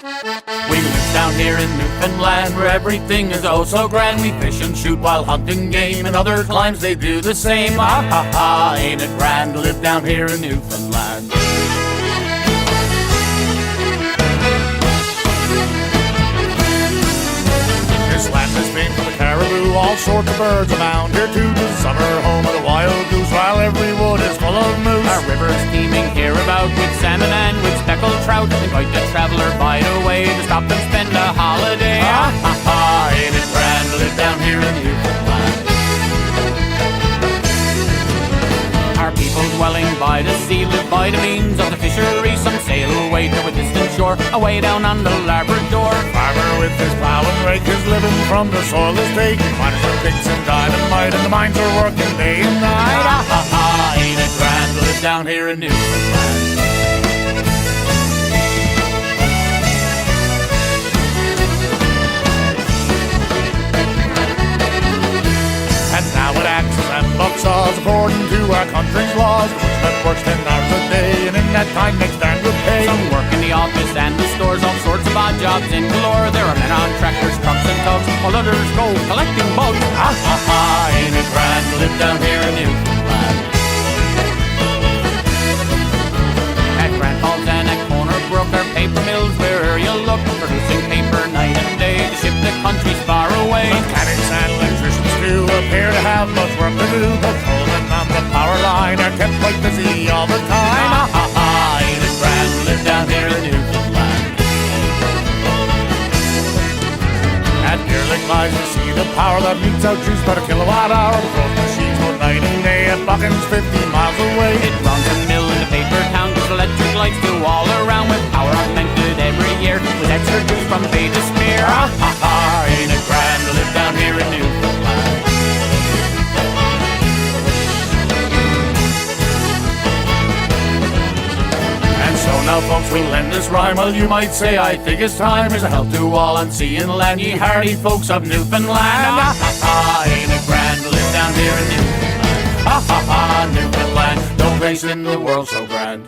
We live down here in Newfoundland, where everything is oh so grand. We fish and shoot while hunting game, and other climes they do the same. Ah ha ha, ain't it grand to live down here in Newfoundland? This land is famed for the caribou, all sorts of birds abound. Here too is the summer home of the wild goose, while every wood is full of moose. Our river's teeming hereabout with salmon and with speckled trout. Invite the traveller by the way to stop and spend a holiday. Ah ha ha, ain't it grand to live down here in Newfoundland? Our people dwelling by the sea live by the means of the fishery. Some sail away to a distant shore, away down on the Labrador. Farmer with his plow and rake is living from the soil is taken. Miners with picks and dynamite, and the mines are working day and night. Ah ha ha, ain't it grand to live down here in Newfoundland? And now with axes and bucksaws, according to our country's laws, the bushman works 10 hours a day, and in that time makes stand good pay. Some work in the office and the stores, all sorts of odd jobs in galore. There are men on tractors, trucks and tugs, while others go collecting bugs. Ah ha ha, ain't it grand to live down here in Newfoundland? At Grand Falls and at Corner Brook are paper mills wherever you look, producing paper night and day to ship the countries far away. Mechanics and electricians do appear to have much work to do, patrolling on the power line are kept quite busy all the time. Ah ha ha, ain't it grand to live down here in Newfoundland? At Deer Lake lies you see the power that meets out juice by the kilowatt hour. The growth machines go night and day at Buckins 50 miles away. It runs a mill in the paper town, gives electric lights to all around, with power augmented every year, with extra juice from bay to spear. Ah ha ha, ain't it grand to live down here in Newfoundland? And so now folks, we'll end this rhyme. Well, you might say I think it's time. Here's a health to all on sea and land, ye hardy folks of Newfoundland. Ah ha ha, ain't it grand to live down here in Newfoundland? Ha ha ha, Newfoundland, no place in the world so grand.